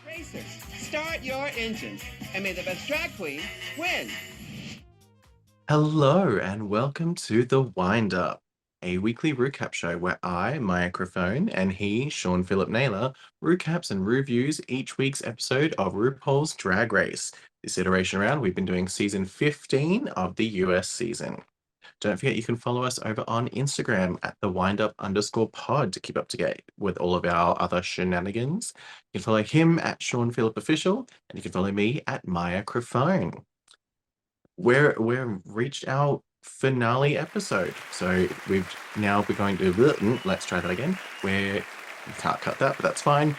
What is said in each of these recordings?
Racers, start your engines, and may the best drag queen win. Hello and welcome to The Wind Up, a weekly recap show where I, Microphone, and he, Sean Philip Naylor, recaps and reviews each week's episode of RuPaul's Drag Race. This iteration around, we've been doing season 15 of the US season. Don't forget you can follow us over on Instagram at @thewindup_pod to keep up to date with all of our other shenanigans. You can follow him at Sean Philip Official, and you can follow me at Microphone. We're reached our finale episode, so we've now we're going to let's try that again. You can't cut that, but that's fine.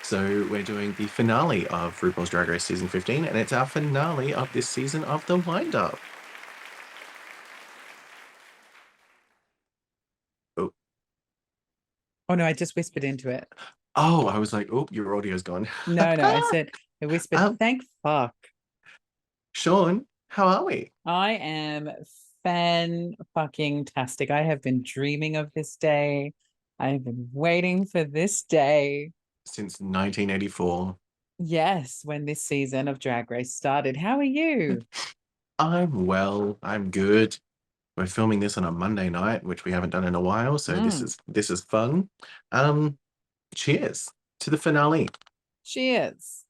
So we're doing the finale of RuPaul's Drag Race season 15, and it's our finale of this season of The Wind Up. Oh no, I just whispered into it. Oh, I was like, oh, your audio's gone. No, I said I whispered, thank fuck. Sean, how are we? I am fan-fucking-tastic. I have been dreaming of this day. I have been waiting for this day. Since 1984. Yes, when this season of Drag Race started. How are you? I'm well, I'm good. We're filming this on a Monday night, which we haven't done in a while, so this is fun. Cheers to the finale. Cheers.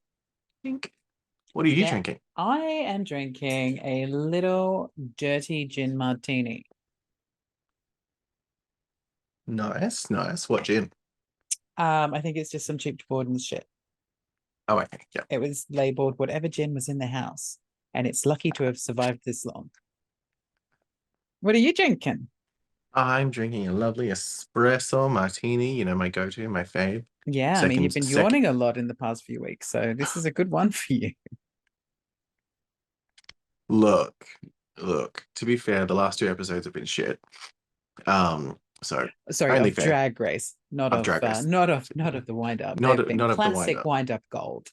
What are you drinking? I am drinking a little dirty gin martini. Nice. What gin? I think it's just some cheap Borden's shit. Oh, okay, yeah. It was labeled whatever gin was in the house, and it's lucky to have survived this long. What are you drinking? I'm drinking a lovely espresso martini, my go-to, my fave. Yeah, I mean, you've been yawning a lot in the past few weeks, so this is a good one for you. Look, to be fair, the last 2 episodes have been shit. Sorry, of Drag Race, not of Drag Race. not of the Wind Up. Not of classic Wind Up gold.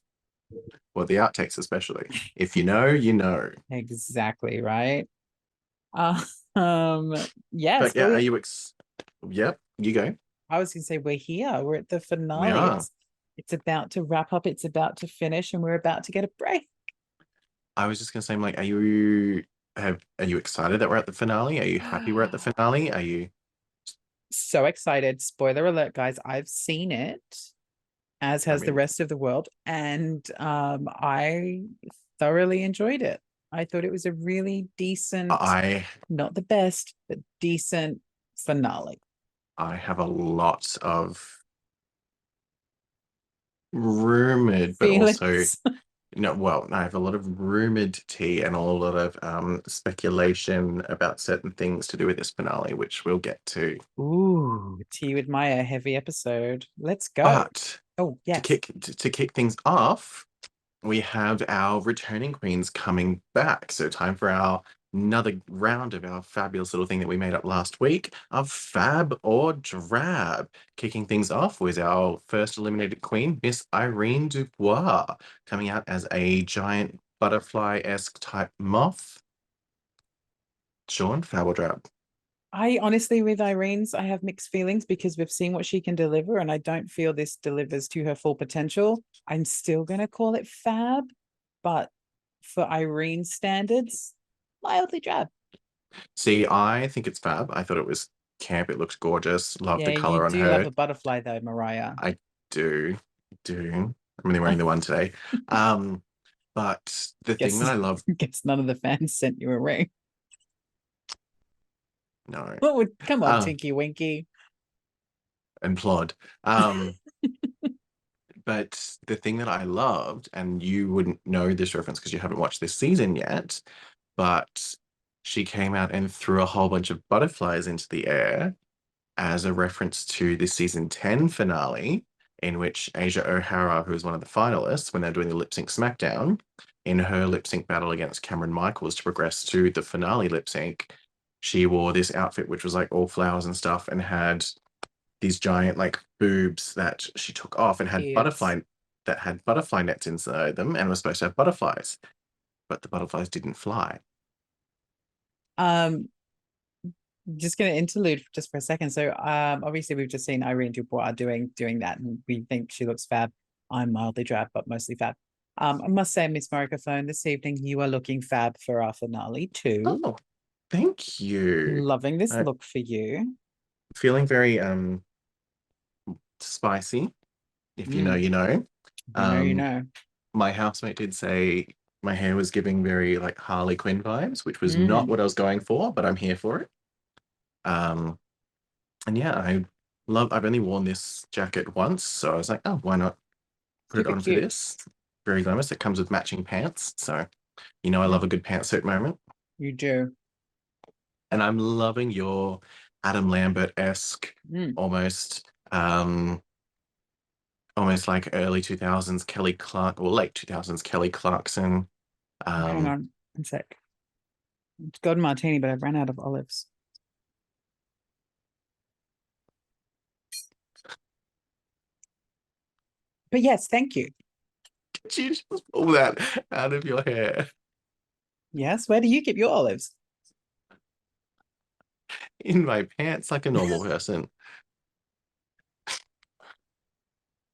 Well, the outtakes especially. If you know, you know. Exactly, right? Yes. But yeah, are you Yep, you go. I was gonna say we're here. We're at the finale. We are. It's about to wrap up, it's about to finish, and we're about to get a break. I was just gonna say, are you excited that we're at the finale? Are you happy we're at the finale? Are you so excited? Spoiler alert, guys, I've seen it, as has the rest of the world, and I thoroughly enjoyed it. I thought it was a really decent, not the best, but decent finale. I have a lot of rumored, but also I have a lot of rumored tea and a lot of speculation about certain things to do with this finale, which we'll get to. Ooh, tea with Maya, heavy episode. Let's go. But yes. To kick things off, we have our returning queens coming back. So time for another round of our fabulous little thing that we made up last week of Fab or Drab. Kicking things off was our first eliminated queen, Miss Irene Dubois, coming out as a giant butterfly-esque type moth. Sean, Fab or Drab? I honestly, with Irene's, I have mixed feelings because we've seen what she can deliver, and I don't feel this delivers to her full potential. I'm still going to call it Fab, but for Irene's standards, mildly Drab. See, I think it's Fab. I thought it was camp. It looks gorgeous. Love the color on her. You do love a butterfly though, Mariah. I do. I'm only wearing the one today. But the thing that I love... Guess none of the fans sent you a ring. No. Come on, Tinky Winky. And Plod. But the thing that I loved, and you wouldn't know this reference because you haven't watched this season yet, but she came out and threw a whole bunch of butterflies into the air as a reference to the season 10 finale, in which Asia O'Hara, who was one of the finalists when they're doing the lip sync SmackDown, in her lip sync battle against Cameron Michaels to progress to the finale lip sync, she wore this outfit which was like all flowers and stuff and had these giant like boobs that she took off and had Cute. butterfly nets inside them and was supposed to have butterflies, but the butterflies didn't fly. Um, just going to interlude just for a second. So, obviously we've just seen Irene Dubois doing that, and we think she looks fab. I'm mildly drab, but mostly fab. I must say, Miss Microphone, this evening you are looking fab for our finale too. Oh, thank you. Loving this look for you. Feeling very spicy. If you know, you know. You know. My housemate did say my hair was giving very like Harley Quinn vibes, which was not what I was going for, but I'm here for it. And yeah, I've only worn this jacket once, so I was like, oh, why not put it Super on for cute. this? Very glamorous. It comes with matching pants, so you know I love a good pantsuit moment. You do. And I'm loving your Adam Lambert-esque, almost like early 2000s Kelly Clark or late 2000s Kelly Clarkson. Hang on a sec. It's golden martini, but I've run out of olives. But yes, thank you. Did you just pull that out of your hair? Yes, where do you keep your olives? In my pants like a normal person.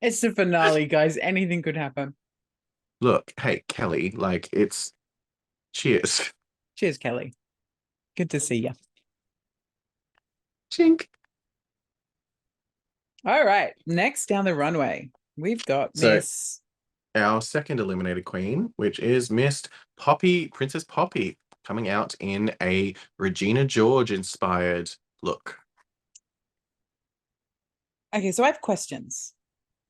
It's the finale, guys. Anything could happen. Look, hey, Kelly, like it's cheers. Cheers, Kelly. Good to see you. Chink. All right. Next down the runway, we've got Miss. Our second eliminated queen, which is Princess Poppy, coming out in a Regina George inspired look. Okay, so I have questions.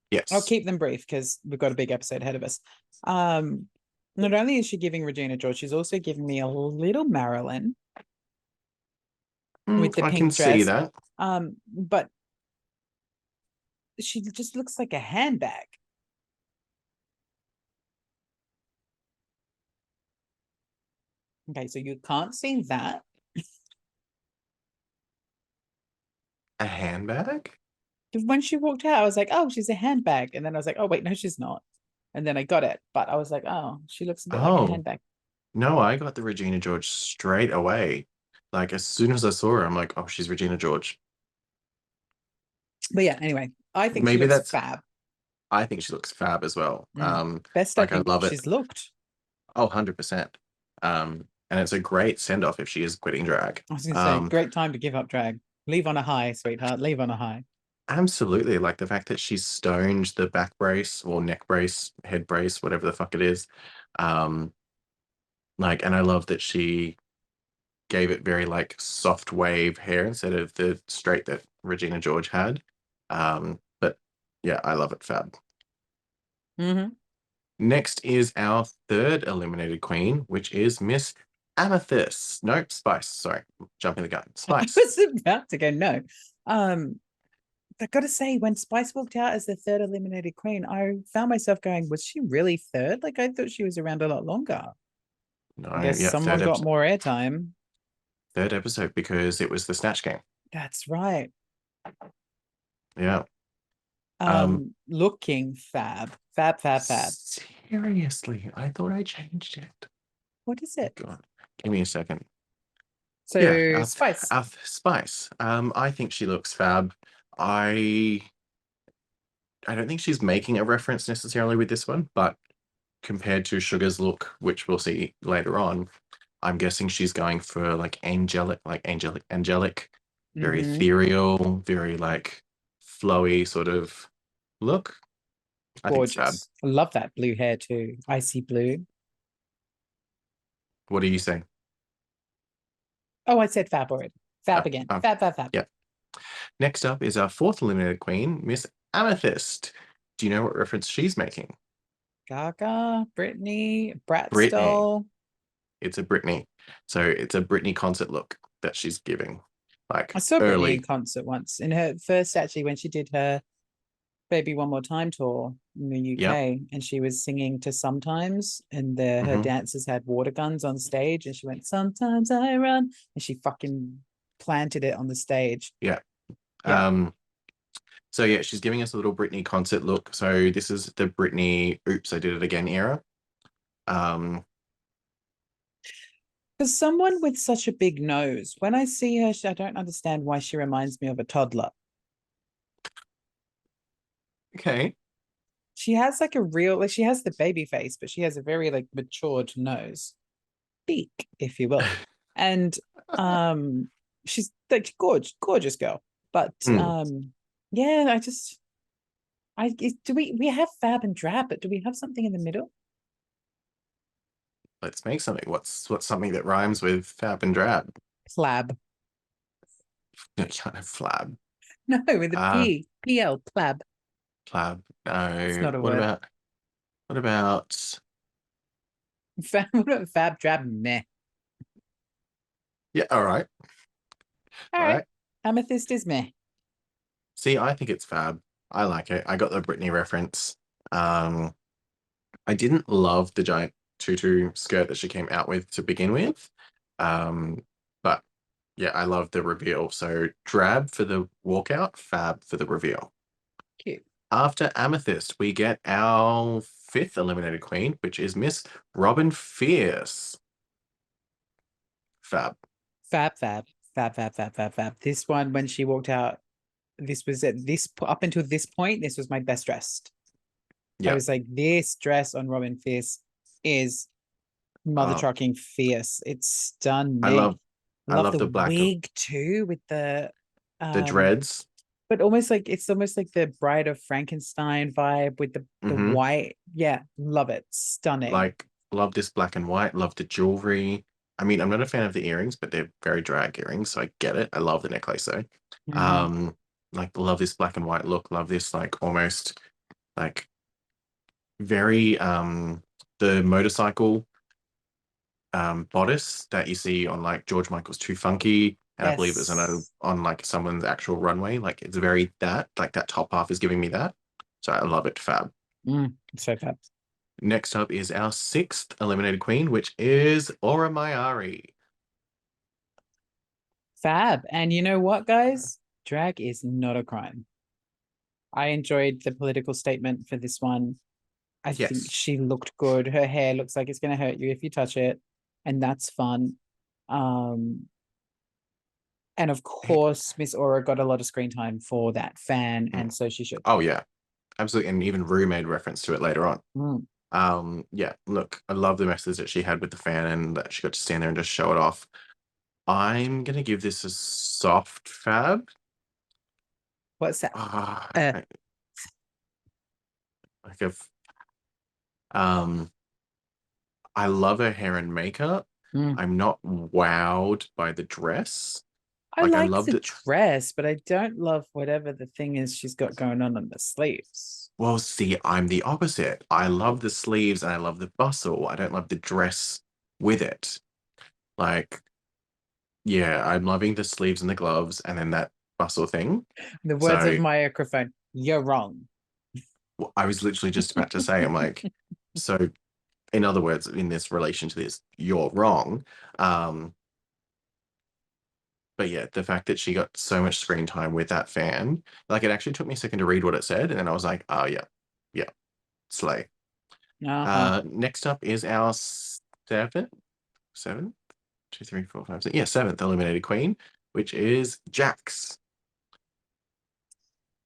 Yes. I'll keep them brief because we've got a big episode ahead of us. Not only is she giving Regina George, she's also giving me a little Marilyn with the I pink can dress. see that. But she just looks like a handbag. Okay, so you can't see that. A handbag? When she walked out, I was like, oh, she's a handbag. And then I was like, oh, wait, no, she's not. And then I got it. But I was like, oh, she looks a bit like a handbag. No, I got the Regina George straight away. Like as soon as I saw her, I'm like, oh, she's Regina George. But yeah, anyway, I think she looks fab. I think she looks fab as well. Best like I think I love she's looked. Oh, 100%. And it's a great send-off if she is quitting drag. I was going to say, great time to give up drag. Leave on a high, sweetheart. Leave on a high. Absolutely. Like the fact that she's stoned the back brace or neck brace, head brace, whatever the fuck it is. Like, and I love that she gave it very like soft wave hair instead of the straight that Regina George had. But yeah, I love it. Fab. Next is our third eliminated queen, which is Miss Amethyst. No, Spice. Sorry, jumping the gun. Spice. I was about to go no. I got to say, when Spice walked out as the third eliminated queen, I found myself going, was she really third? Like I thought she was around a lot longer. No, I guess someone got more airtime. Third episode because it was the Snatch Game. That's right. Yeah. Looking fab. Fab. Seriously, I thought I changed it. What is it? God, give me a second. So yeah, Spice. Spice. I think she looks fab. I don't think she's making a reference necessarily with this one, but compared to Sugar's look, which we'll see later on, I'm guessing she's going for like angelic, very ethereal, very like flowy sort of look. I think it's fab. I love that blue hair too. Icy blue. What are you saying? Oh, I said fab already. Fab again. Fab. Yeah. Next up is our fourth eliminated queen, Miss Amethyst. Do you know what reference she's making? Gaga, Britney, Bratz doll. It's a Britney. So it's a Britney concert look that she's giving. Like I saw Britney in concert once. In her first, actually, when she did her Baby One More Time tour in the Yep. UK, and she was singing to Sometimes, and her hmm dancers had water guns on stage, and she went, "Sometimes I run," and she fucking planted it on the stage. Yeah. Yeah. So yeah, she's giving us a little Britney concert look. So this is the Britney "Oops, I Did It Again" era. Um, For someone with such a big nose, when I see her, I don't understand why she reminds me of a toddler. okay. She has like a real, like she has the baby face, but she has a very like matured nose, beak, if you will. And um she's like gorgeous girl. But Hmm. yeah, do we have Fab and Drab, but do we have something in the middle? Let's make something. What's something that rhymes with fab and drab? Plab. You can't have flab. No, with a Uh, P. PL, plab. Flab. It's No. not a What word. about what about Fab, Drab, meh. yeah, all right. All All right. right. Amethyst is meh. See, I think it's fab. I like it. I got the Britney reference. Um, I didn't love the giant tutu skirt that she came out with to begin with. But yeah, I love the reveal. So drab for the walkout, fab for the reveal. Cute. After Amethyst, we get our fifth eliminated queen, which is Miss Robin Fierce. Fab. Fab, fab, fab, fab, fab, fab, fab. This one, when she walked out, this was at this up until this point, this was my best dressed. I Yeah. was like, this dress on Robin Fierce is mother Uh, trucking fierce. It's I stunning. love I I love love the the black wig too, with the um, dreads. but almost like it's almost like the Bride of Frankenstein vibe with the hmm white. Yeah, love it. Stunning. Like love this black and white, love the jewelry. I mean, I'm not a fan of the earrings, but they're very drag earrings, so I get it. I love the necklace though. Mhm. Um, like love this black and white look, love this like almost like very the motorcycle bodice that you see on like George Michael's Too Funky, and I believe it's Yes. on like someone's actual runway. Like it's very that like that top half is giving me that. So I love it, fab. So fab. Next up is our sixth eliminated queen, which is Aura Mayari. Fab. And you know what, guys? Drag is not a crime. I enjoyed the political statement for this one. I think Yes, she looked good. Her hair looks like it's going to hurt you if you touch it, and that's fun. Um, and of course, Miss Aura got a lot of screen time for that fan, Mm. and so she should. Oh yeah, absolutely. And even Rue made reference to it later on. Mm. Yeah, look, I love the message that she had with the fan and that she got to stand there and just show it off. I'm gonna give this a soft fab. What's that? Ah, Uh, like if um I love her hair and makeup. mm. I'm not wowed by the dress. I Like I like loved the it. dress, but I don't love whatever the thing is she's got going on the sleeves. Well, see, I'm the opposite. I love the sleeves and I love the bustle. I don't love the dress with it. Like, yeah, I'm loving the sleeves and the gloves and then that bustle thing. In the words of So my microphone, you're wrong. I was literally just about to say, I'm like, so in other words, in this relation to this, you're wrong. Um, but yeah, the fact that she got so much screen time with that fan, like it actually took me a second to read what it said, and then I was like, oh yeah, yeah, slay. Uh-huh. Next up is our seven, two, three, four, five, six, yeah, seventh eliminated queen, which is Jax.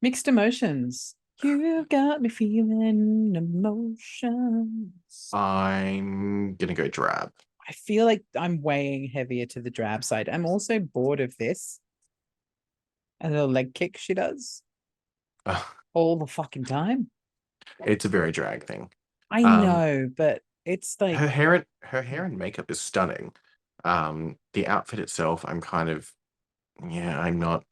Mixed emotions. You got me feeling emotions. I'm gonna go drab. I feel like I'm weighing heavier to the drab side. I'm also bored of this. A little leg kick she does all the fucking time. It's a very drag thing. I Um, know, but it's like her hair and makeup is stunning. The outfit itself, I'm kind of yeah, I'm not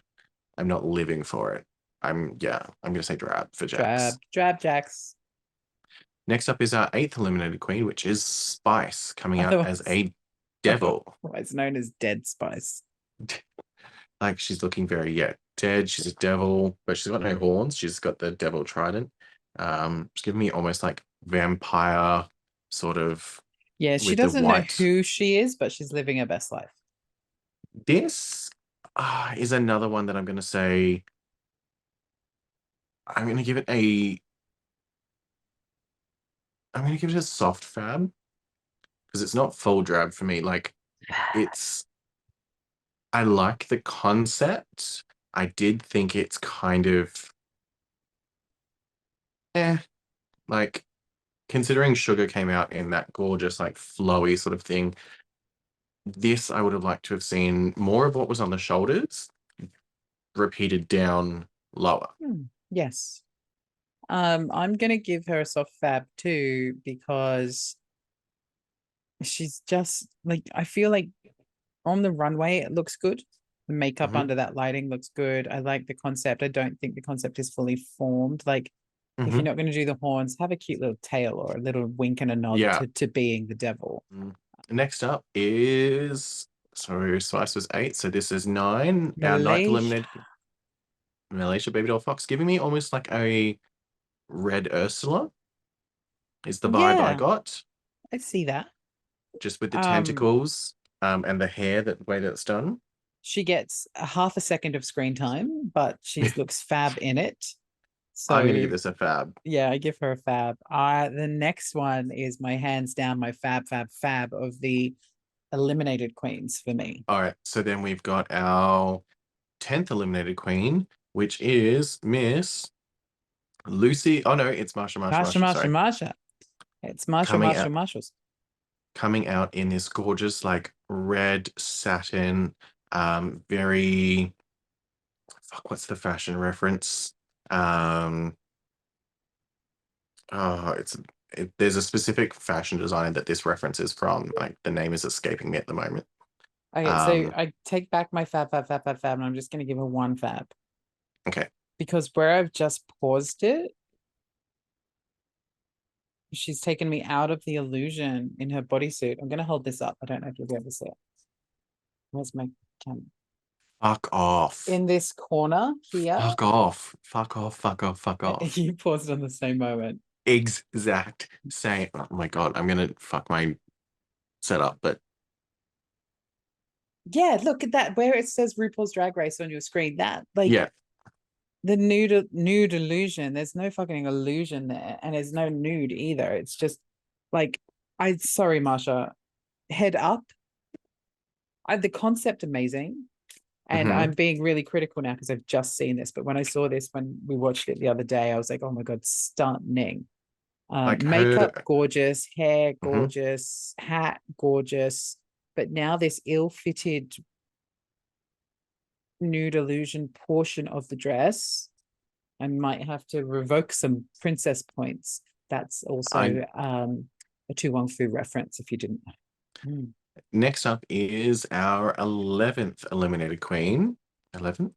living for it. I'm gonna say drab for Jax. drab jacks. Next up is our eighth eliminated queen, which is Spice, coming out as Otherwise, a devil. otherwise known as Dead Spice. Like she's looking very, yeah, dead. She's a devil, but she's got no horns. She's got the devil trident. It's giving me almost like vampire sort of Yeah, she with the doesn't know white. who she is, but she's living her best life. This is another one that I'm going to say. I'm going to give it a. I'm going to give it a soft fab because it's not full drab for me. Like it's. I like the concept. I did think it's kind of eh, like considering Sugar came out in that gorgeous, like flowy sort of thing. This I would have liked to have seen more of what was on the shoulders repeated down lower. Yes. I'm gonna give her a soft fab too because she's just like I feel like on the runway it looks good. The makeup Mhm. under that lighting looks good. I like the concept. I don't think the concept is fully formed. Like if you're Mhm. not going to do the horns, have a cute little tail or a little wink and a nod Yeah. to being the devil. Next up is so Spice was 8, so this is 9. Our ninth Malaysia. eliminated Malaysia Baby Doll Fox, giving me almost like a red Ursula is the vibe I Yeah, got, I see that. just with the Um, tentacles and the hair that way that it's done. she gets a half a second of screen time, but she looks fab in it. I'm gonna So give this a fab. yeah, I give her a fab. The next one is my hands down my fab of the eliminated queens for me. All right, so then we've got our 10th eliminated queen, which is Miss Lucy. Oh no, it's Marsha. Sorry, Marsha. It's Marsha, coming out, Marshalls. coming out in this gorgeous like red satin, very fuck. What's the fashion reference? Um, it's there's a specific fashion designer that this reference is from. Like the name is escaping me at the moment. Okay, so Um, I take back my fab, and I'm just gonna give her one fab okay. because where I've just paused it, she's taken me out of the illusion in her bodysuit. I'm gonna hold this up. I don't know if you'll be able to see it. Where's my camera? Fuck off. In this corner here. Fuck off. Fuck off. Fuck off. Fuck off. You paused on the same moment. Exact same. Oh my God. I'm gonna fuck my setup, but Yeah, look at that. Where it says RuPaul's Drag Race on your screen, that like yeah. the nude illusion. There's no fucking illusion there, and there's no nude either. It's just like I sorry, Marsha. Head up. The concept amazing. And Hmm. I'm being really critical now because I've just seen this. But when I saw this when we watched it the other day, I was like, oh my God, stunning. Like her. Makeup gorgeous, hair Hmm. gorgeous, hat gorgeous. But now this ill-fitted nude illusion portion of the dress, I might have to revoke some princess points. That's I also a Tu Wong Fu reference if you didn't know. Next up is our 11th eliminated queen. 11th?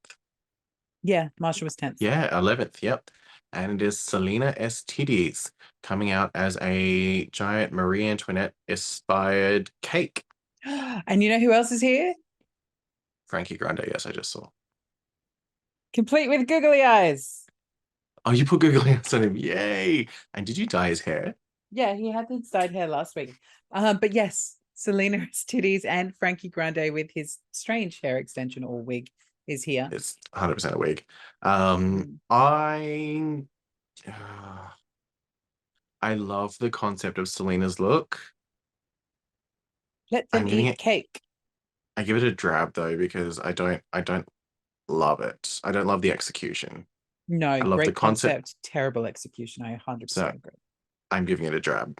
Yeah, Marsha was 10th. Yeah, 11th. Yep. And it is Selena STDs coming out as a giant Marie Antoinette inspired cake. And you know who else is here? Frankie Grande, yes, I just saw. Complete with googly eyes. Oh, you put Google Hands on him. Yay. And did you dye his hair? Yeah, he had his dyed hair last week. But yes, Selena's titties and Frankie Grande with his strange hair extension or wig is here. It's 100% a wig. Mm. I love the concept of Selena's look. Let them I'm giving eat it cake. I give it a drab though because I don't love it. I don't love the execution. No, I love the great concept, concept, terrible execution. I 100% so agree. I'm giving it a drab.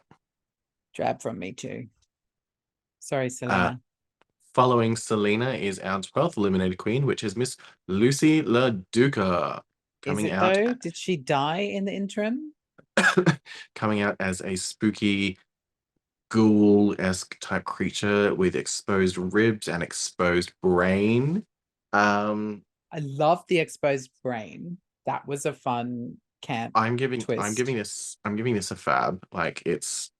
Drab from me too. Sorry, Uh, Selena. Following Selena is our 12th eliminated queen, which is Miss Lucy LaDuca, Is coming it out though? Did she die in the interim? coming out as a spooky ghoul-esque type creature with exposed ribs and exposed brain. Um, I love the exposed brain. That was a fun camp twist. I'm giving this a fab. Like it's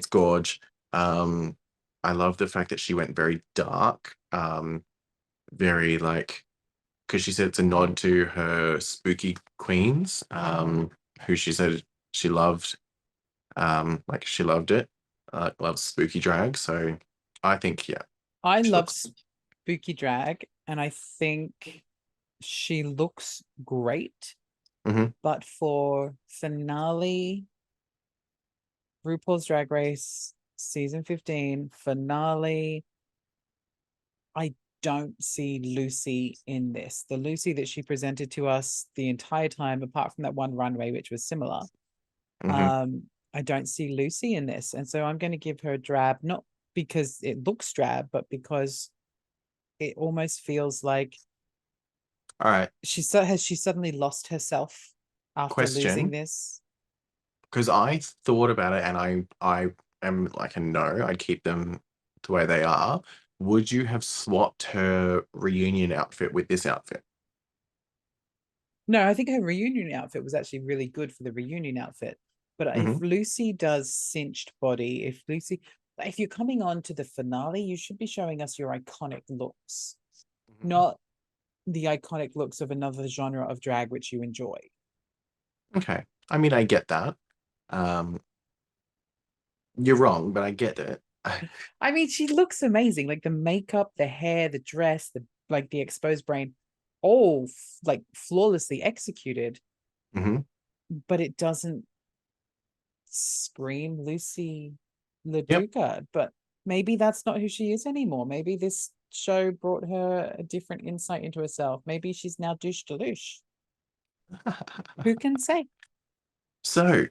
gorge. Um, I love the fact that she went very dark, very like because she said it's a nod to her spooky queens, who she said she loved, like she loved it, loves spooky drag. So I think, yeah, I she love looks. spooky drag, and I think she looks great. Mhm. But for finale, RuPaul's Drag Race season 15 finale, I don't see Lucy in this. The Lucy that she presented to us the entire time, apart from that one runway, which was similar, Mhm. I don't see Lucy in this. And so I'm going to give her a drab, not because it looks drab, but because it almost feels like All right. she has she suddenly lost herself after losing Question, this. because I thought about it and I am like a no, I'd keep them the way they are. Would you have swapped her reunion outfit with this outfit? No, I think her reunion outfit was actually really good for the reunion outfit. But if Mhm. Lucy does cinched body, if you're coming on to the finale, you should be showing us your iconic looks, Mhm. not the iconic looks of another genre of drag which you enjoy. Okay. I mean, I get that. Um, you're wrong, but I get it. I mean, she looks amazing. Like the makeup, the hair, the dress, the exposed brain, all like flawlessly executed, Mhm. but it doesn't scream Lucy Yep. LaDuca. But maybe that's not who she is anymore. Maybe this show brought her a different insight into herself. Maybe she's now douche deluche. Who can say? So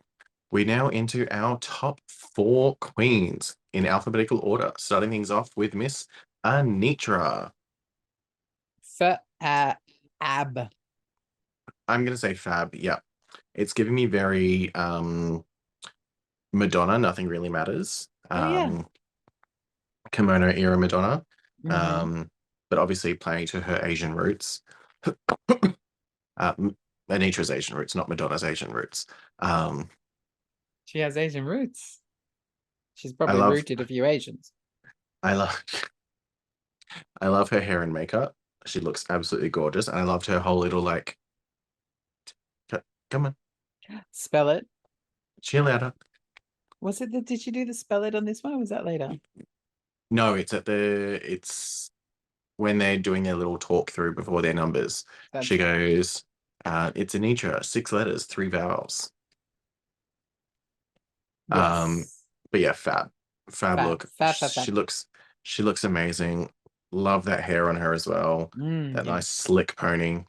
we now into our top four queens in alphabetical order, starting things off with Miss Anitra. For ab. I'm gonna say Fab. Yeah, it's giving me very Madonna. Nothing really matters. Oh yeah. Kimono era Madonna. Mm-hmm. Um, but obviously playing to her Asian roots. uh, Anitra's Asian roots, not Madonna's Asian roots. Um, She has Asian roots. She's I probably love, rooted a few Asians. I love, I love her hair and makeup. She looks absolutely gorgeous, and I loved her whole little like, come on, Spell it. chill out. Was it did she do the spell it on this one or was that later? No, it's when they're doing their little talk through before their numbers. She That's right. goes, it's Anitra, 6 letters, 3 vowels. Um, Yes. but yeah, fab Fab. look. Fab, fab, fab. She looks amazing. Love that hair on her as well. That Yeah. nice slick pony.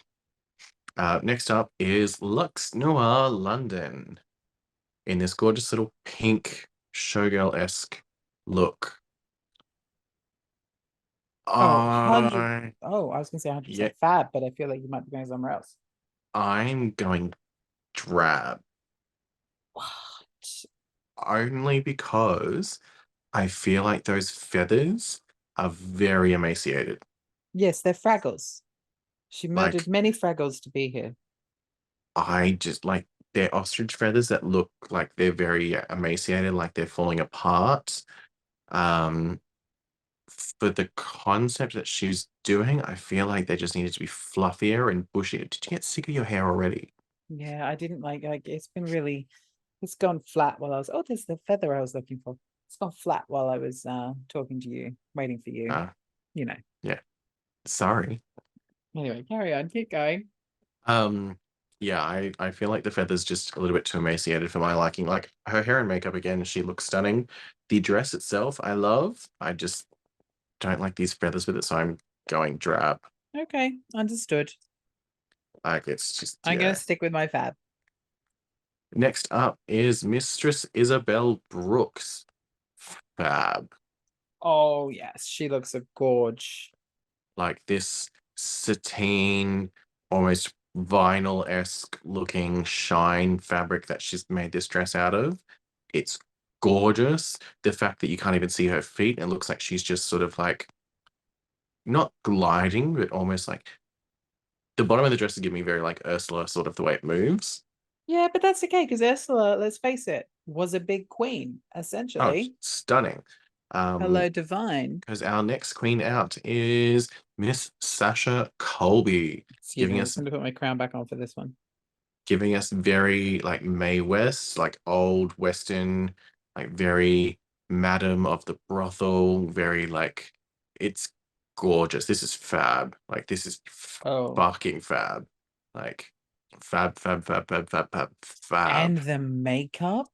Next up is Lux Noir London in this gorgeous little pink showgirl-esque look. Oh, 100. I Oh, I was gonna say Yeah, 100% fab, but I feel like you might be going somewhere else. I'm going drab What? only because I feel like those feathers are very emaciated. Yes, they're Fraggles. She murdered Like many Fraggles to be here. I just like they're ostrich feathers that look like they're very emaciated, like they're falling apart. Um, for the concept that she's doing, I feel like they just needed to be fluffier and bushier. Did you get sick of your hair already? Yeah, I didn't like it's gone flat while I was there's the feather I was looking for. It's gone flat while I was talking to you, waiting for you. Uh, You know. yeah, sorry. Anyway, carry on, keep going. Um, yeah, I feel like the feather's just a little bit too emaciated for my liking. Like her hair and makeup again, she looks stunning. The dress itself, I love. I just don't like these feathers with it, so I'm going drab. Okay, understood. Like it's just I'm gonna yeah. stick with my fab. Next up is Mistress Isabel Brooks. Fab. Oh yes, she looks a gorge. Like this sateen, almost vinyl-esque looking shine fabric that she's made this dress out of. It's gorgeous. The fact that you can't even see her feet, it looks like she's just sort of like not gliding, but almost like the bottom of the dress is giving me very like Ursula, sort of the way it moves. Yeah, but that's okay because Ursula, let's face it, was a big queen, Oh, essentially. stunning. Hello, divine. Because our next queen out is Miss Sasha Colby, Excuse me, giving I'm just us going to put my crown back on for this one. very like Mae West, like old Western, like very Madam of the Brothel, very like it's gorgeous. This is fab. Like this is Oh, fucking fab. Like fab, fab, fab, fab, fab, fab, and fab. the makeup,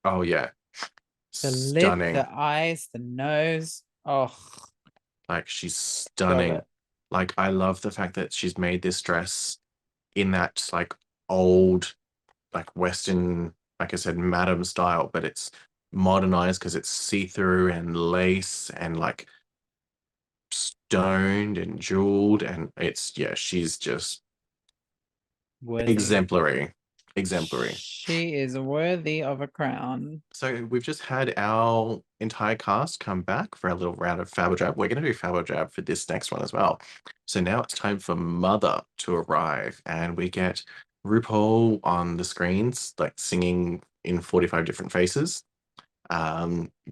Oh yeah, the lip, stunning. the eyes, the nose. Oh, Like she's got stunning. it. Like I love the fact that she's made this dress in that like old like Western, like I said, madam style, but it's modernized because it's see-through and lace and like stoned and jeweled. And it's, yeah, she's just Worthy. exemplary. Exemplary. She is worthy of a crown. So we've just had our entire cast come back for a little round of Fabojab. We're going to do Fabojab for this next one as well. So now it's time for Mother to arrive, and we get RuPaul on the screens, like singing in 45 different faces.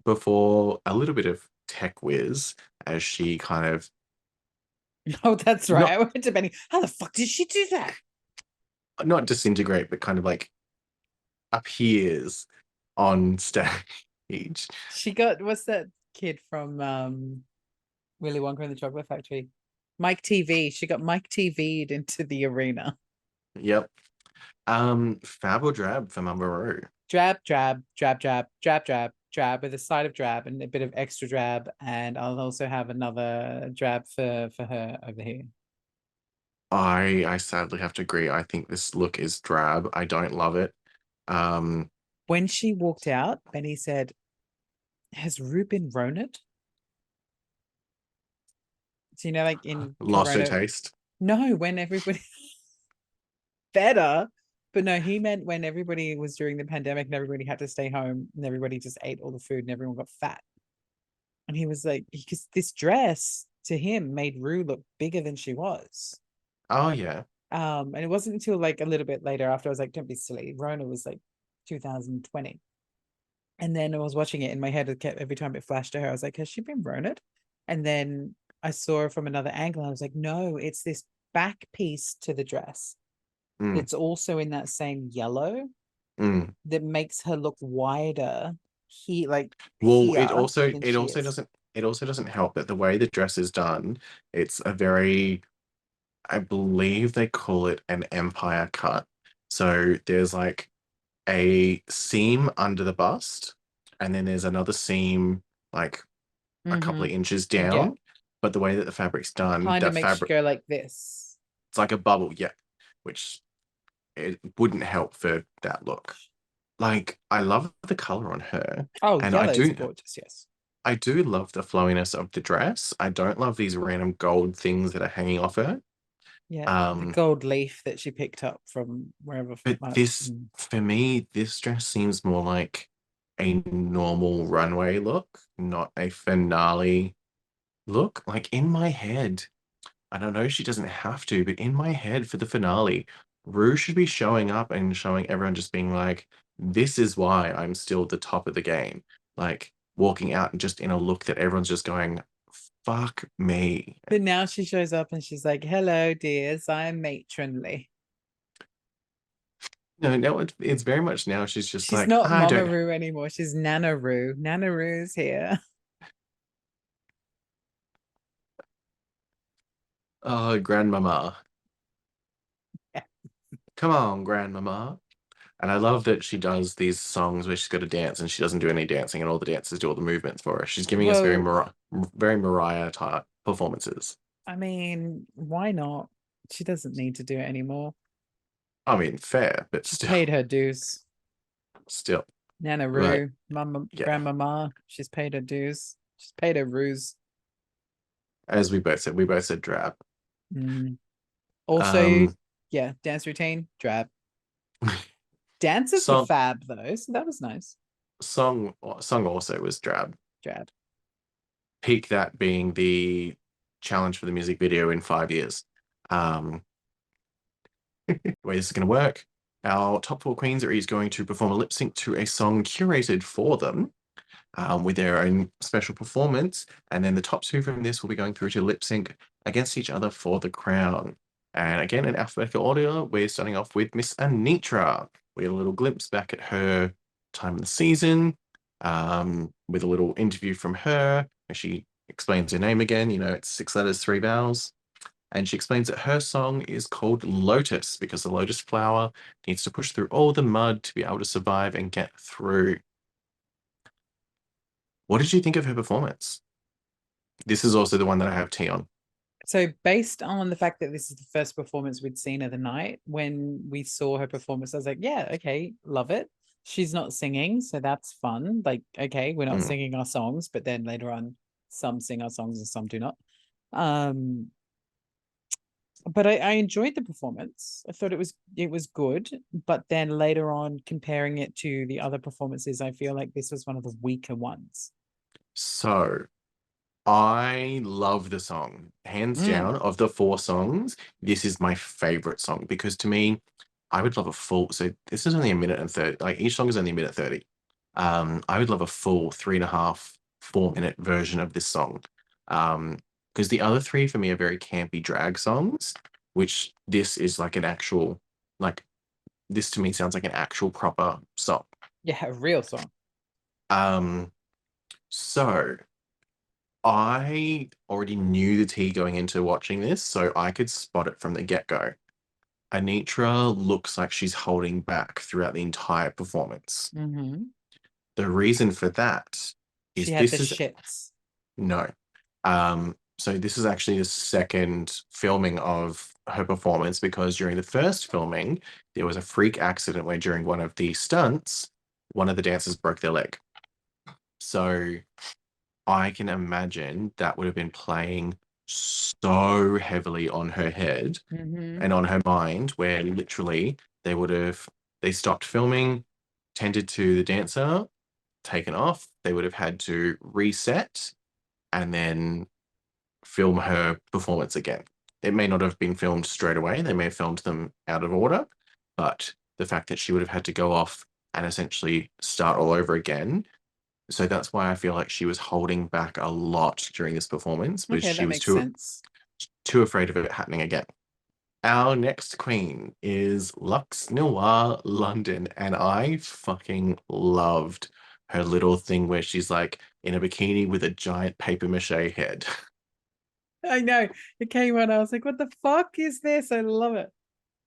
Before a little bit of tech whiz as she kind of Oh, that's right. not I went to Benny. How the fuck did she do that? not disintegrate, but kind of like appears on stage. She got what's that kid from Willy Wonka and the Chocolate Factory? Mike TV. She got Mike TV'd into the arena. Yep. Fab or drab for Mama Ru. Drab, drab, drab, drab, drab, drab, drab with a side of drab and a bit of extra drab. And I'll also have another drab for her over here. I sadly have to agree. I think this look is drab. I don't love it. Um, When she walked out, Benny said, "Has Rue been Ronit?" So like in lost her Corona. taste. No, when everybody better. But no, he meant when everybody was during the pandemic and everybody had to stay home and everybody just ate all the food and everyone got fat. And he was like, because this dress to him made Rue look bigger than she was. Oh yeah. And it wasn't until like a little bit later after I was like, don't be silly. Rona was like 2020. And then I was watching it in my head, it kept, every time it flashed to her, I was like, has she been Rona'd? And then I saw her from another angle. And I was like, no, it's this back piece to the dress. Mm, It's also in that same yellow mm. that makes her look wider Well, here than it she also is. doesn't help that the way the dress is done, it's a very, I believe they call it an empire cut. So there's like a seam under the bust, and then there's another seam like a couple Mm-hmm. of inches Yeah. down. But the way that the fabric's done, Kind of that makes you fabric, go like this. it's like a bubble, yeah, which it wouldn't help for that look. Like, I love the color on her, Oh, and yellow is gorgeous, yes. I do love the flowiness of the dress. I don't love these random gold things that are hanging off her. Yeah, the Um, gold leaf that she picked up from wherever. but this, for me, this dress seems more like a normal runway look, not a finale look. Like in my head, I don't know, she doesn't have to, but in my head for the finale, Rue should be showing up and showing everyone just being like, this is why I'm still the top of the game. Like walking out and just in a look that everyone's just going, fuck me. But now she shows up and she's like, "Hello, dears, I am matronly." No, no, it's very much now she's just She's like, not I Mama don't, Roo anymore. She's Nana Roo. Nana Roo's here. oh, grandmama, come on, grandmama. And I love that she does these songs where she's got to dance and she doesn't do any dancing and all the dancers do all the movements for her. She's giving us Well, Very Mariah type performances. I mean, why not? She doesn't need to do it anymore. I mean, fair, but She's paid her dues. still. Nana But Roo, Mama, yeah, Grandmama, she's paid her dues. She's paid her roos. as we both said drab. Mm. Also, Um, yeah, dance routine, drab. Dances were song, fab though, so that was nice. song also was drab. Drab. Peak that being the challenge for the music video in 5 years. Um, the way this is going to work, our top four queens are each going to perform a lip sync to a song curated for them with their own special performance. And then the top two from this will be going through to lip sync against each other for the crown. And again, in alphabetical order, we're starting off with Miss Anitra. We had a little glimpse back at her time in the season, with a little interview from her where she explains her name again. You know, it's 6 letters, 3 vowels. And she explains that her song is called Lotus because the lotus flower needs to push through all the mud to be able to survive and get through. What did you think of her performance? This is also the one that I have tea on. So based on the fact that this is the first performance we'd seen of the night, when we saw her performance, I was like, yeah, okay, love it. She's not singing, so that's fun. Like, okay, we're not singing our songs, but then later on, some sing our songs and some do not. But I enjoyed the performance. I thought it was good, but then later on, comparing it to the other performances, I feel like this was one of the weaker ones. So I love the song. Hands down, of the 4 songs, this is my favorite song because to me, I would love a full. So this is only a minute and 30. Like each song is only a minute 30. I would love a full 3.5, 4 minute version of this song. Because the other 3 for me are very campy drag songs, which this is like an actual, like, this to me sounds like an actual proper song. Yeah, a real song. So I already knew the tea going into watching this, so I could spot it from the get-go. Anitra looks like she's holding back throughout the entire performance. Mm-hmm. The reason for that is She had the shits. no. So this is actually the second filming of her performance because during the first filming, there was a freak accident where during one of the stunts, one of the dancers broke their leg. So I can imagine that would have been playing so heavily on her head and on her mind, where literally they stopped filming, tended to the dancer, taken off. They would have had to reset and then film her performance again. It may not have been filmed straight away. They may have filmed them out of order, but the fact that she would have had to go off and essentially start all over again. So that's why I feel like she was holding back a lot during this performance because Okay, she that was makes sense. too afraid of it happening again. Our next queen is Lux Noir London, and I fucking loved her little thing where she's like in a bikini with a giant paper mache head. I know. It came on. I was like, what the fuck is this? I love it.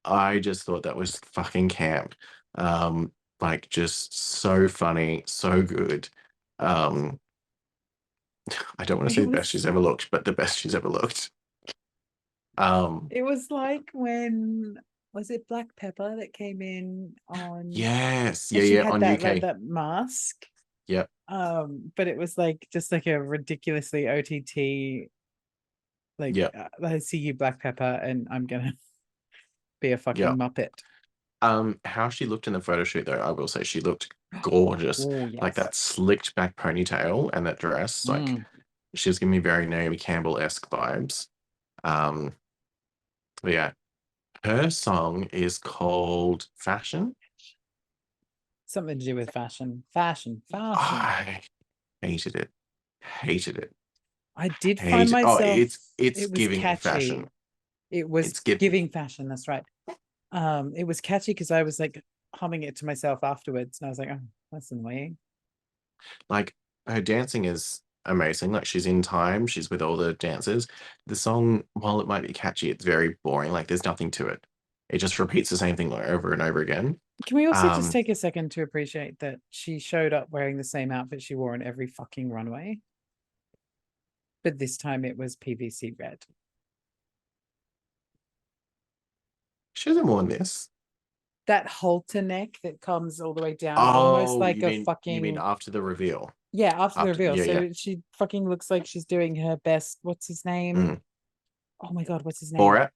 I just thought that was fucking camp. Like just so funny, so good. Um, I don't want to say the best she's ever looked, but the best she's ever looked. It was like when was it Black Pepper that came in on Yes, and she yeah, had on that UK. that mask. Yep, But it was like just like a ridiculously OTT like yep, I see you Black Pepper and I'm gonna be a fucking yep. Muppet. How she looked in the photo shoot though, I will say she looked gorgeous. Oh Like yes. that slicked back ponytail and that dress, like she was giving me very Naomi Campbell-esque vibes. Um, but yeah, her song is called Fashion. Something to do with fashion. Fashion. I hated it. Hated it. I did find Hated. Oh, myself it's it was giving catchy. fashion. It was It's giving. giving fashion, that's right. It was catchy because I was like humming it to myself afterwards, and I was like, oh, that's annoying. Like her dancing is amazing. Like she's in time, she's with all the dancers. The song, while it might be catchy, it's very boring. Like there's nothing to it. It just repeats the same thing over and over again. Can we also just Um, take a second to appreciate that she showed up wearing the same outfit she wore on every fucking runway? But this time it was PVC red. she hasn't worn this. That halter neck that comes all the way down, almost Oh, like a you mean fucking after the reveal? yeah, after the After reveal. yeah, yeah. So she fucking looks like she's doing her best. What's his name? Mm. Oh my god, what's his name? Borat?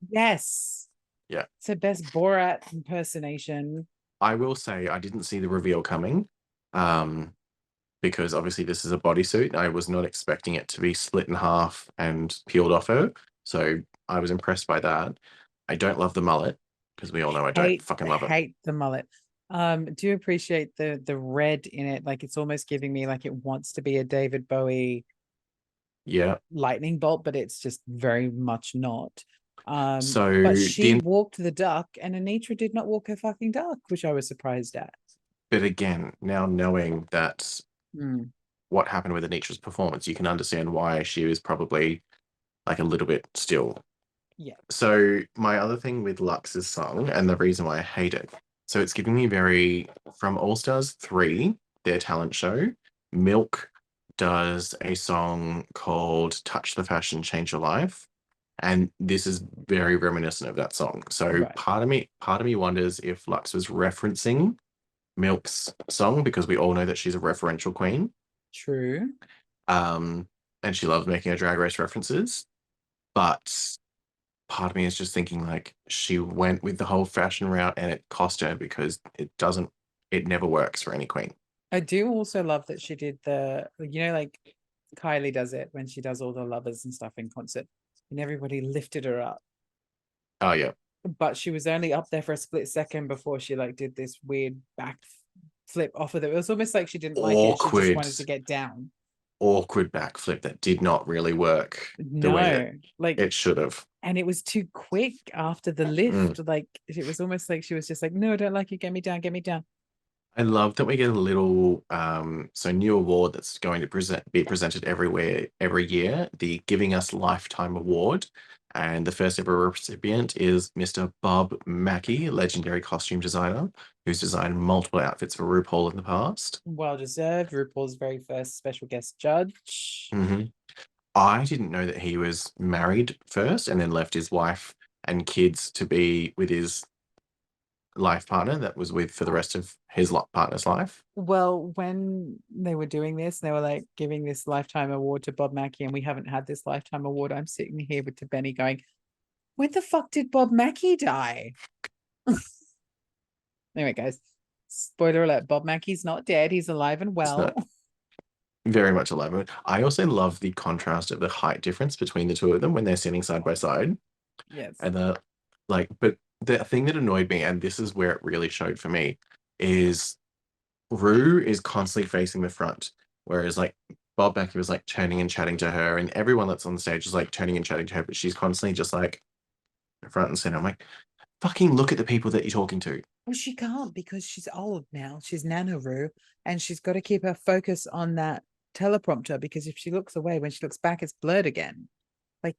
Yes. Yeah. It's her best Borat impersonation. I will say I didn't see the reveal coming. Because obviously this is a bodysuit. I was not expecting it to be split in half and peeled off her. So I was impressed by that. I don't love the mullet because we all know I don't fucking love it. Hate the mullet. Do you appreciate the red in it? Like it's almost giving me like it wants to be a David Bowie Yeah. lightning bolt, but it's just very much not. So But she walked the duck, and Anitra did not walk her fucking duck, which I was surprised at. but again, now knowing that Mm, what happened with Anitra's performance, you can understand why she was probably like a little bit still. yeah. So my other thing with Lux's song and the reason why I hate it, so it's giving me very from All Stars 3, their talent show, Milk does a song called Touch the Fashion, Change Your Life. And this is very reminiscent of that song. So Right. part of me wonders if Lux was referencing Milk's song because we all know that she's a referential queen. True. And she loves making her drag race references. But part of me is just thinking like she went with the whole fashion route and it cost her because it never works for any queen. I do also love that she did like Kylie does it when she does all the lovers and stuff in concert, and everybody lifted her up. Oh yeah. But she was only up there for a split second before she like did this weird back flip off of it. It was almost like she didn't like it. She just wanted to get down. Awkward backflip that did not really work the way it should have. And it was too quick after the lift. Like it was almost like she was just like, no, I don't like you. Get me down, get me down. I love that we get a little new award that's going to be presented every year, the Giving Us Lifetime Award. And the first ever recipient is Mr. Bob Mackie, legendary costume designer, who's designed multiple outfits for RuPaul in the past. Well deserved. RuPaul's very first special guest judge. I didn't know that he was married first and then left his wife and kids to be with his life partner that was with for the rest of his partner's life. Well, when they were doing this, they were like giving this lifetime award to Bob Mackie, and we haven't had this lifetime award. I'm sitting here with Benny going, when the fuck did Bob Mackie die? Anyway, guys, spoiler alert, Bob Mackie's not dead. He's alive and well. Very much alive. I also love the contrast of the height difference between the two of them when they're sitting side by side. Yes. And but the thing that annoyed me, and this is where it really showed for me, is Rue is constantly facing the front, whereas like Bob Mackie was like turning and chatting to her, and everyone that's on the stage is like turning and chatting to her, but she's constantly just like front and center. I'm like, fucking look at the people that you're talking to. Well, she can't because she's old now. She's Nana Rue, and she's got to keep her focus on that teleprompter because if she looks away, when she looks back, it's blurred again. Like,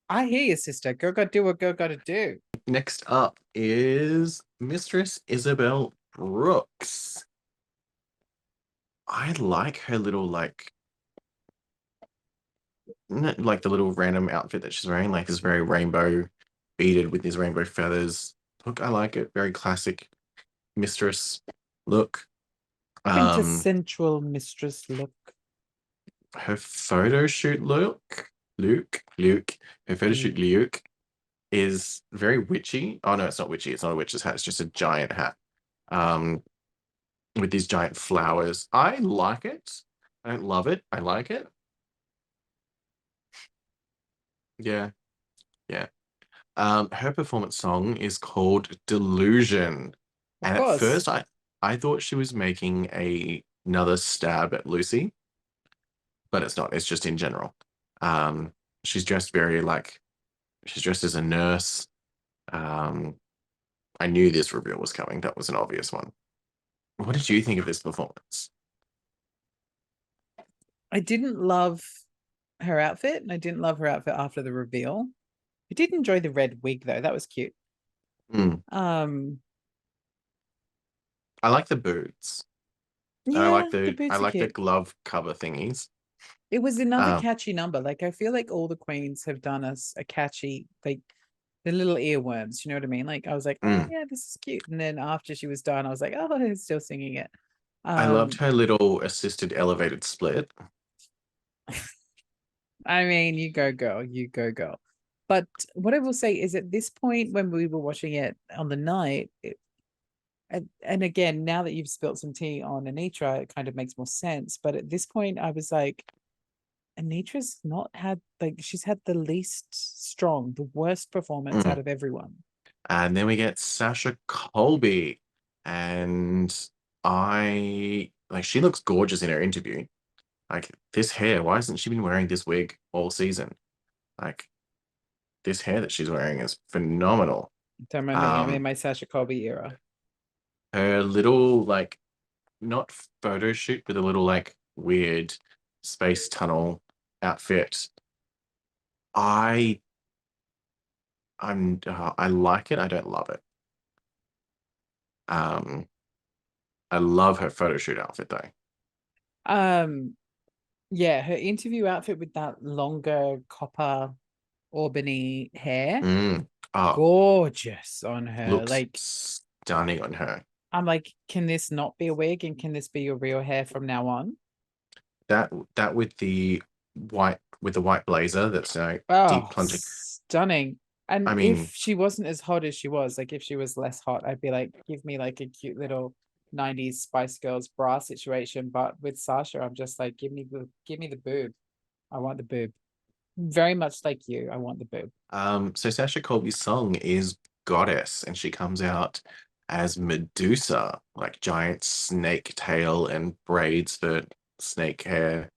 I hear you, sister. Go gotta do what go gotta do. Next up is Mistress Isabel Brooks. I like her little like the little random outfit that she's wearing, like this very rainbow beaded with these rainbow feathers. Look, I like it. Very classic mistress look. Quintessential mistress look. Her photo shoot her photo shoot Luke is very witchy. Oh no, it's not witchy. It's not a witch's hat. It's just a giant hat. With these giant flowers. I like it. I don't love it. I like it. Yeah. Yeah. Her performance song is called Delusion. And at first I thought she was making another stab at Lucy, but it's not. It's just in general. She's dressed she's dressed as a nurse. I knew this reveal was coming. That was an obvious one. What did you think of this performance? I didn't love her outfit, and I didn't love her outfit after the reveal. I did enjoy the red wig though. That was cute. I like the boots. Yeah, I like the glove cover thingies. It was another catchy number. Like I feel like all the queens have done us a catchy, like the little earworms. You know what I mean? Like I was like, oh yeah, this is cute. And then after she was done, I was like, oh, they're still singing it. I loved her little assisted elevated split. I mean, you go girl, you go girl. But what I will say is at this point when we were watching it on the night, and again, now that you've spilt some tea on Anitra, it kind of makes more sense. But at this point, I was like, Anitra's not had she's had the least strong, the worst performance out of everyone. And then we get Sasha Colby, and she looks gorgeous in her interview. Like this hair, why hasn't she been wearing this wig all season? Like this hair that she's wearing is phenomenal. Don't mind me. I'm in my Sasha Colby era. Her little like not photo shoot, but a little like weird space tunnel outfit. I I like it. I don't love it. Um, I love her photo shoot outfit though. Yeah, her interview outfit with that longer copper Albany hair, Mm. Oh, gorgeous on her. looks Like, stunning on her. I'm like, can this not be a wig and can this be your real hair from now on? That with the white blazer that's deep Oh, plunging. stunning. And I mean, if she wasn't as hot as she was, like if she was less hot, I'd be like, give me like a cute little 90s Spice Girls bra situation. But with Sasha, I'm just like, give me the boob. I want the boob. Very much like you. I want the boob. so Sasha Colby's song is Goddess, and she comes out as Medusa, like giant snake tail and braids for snake hair.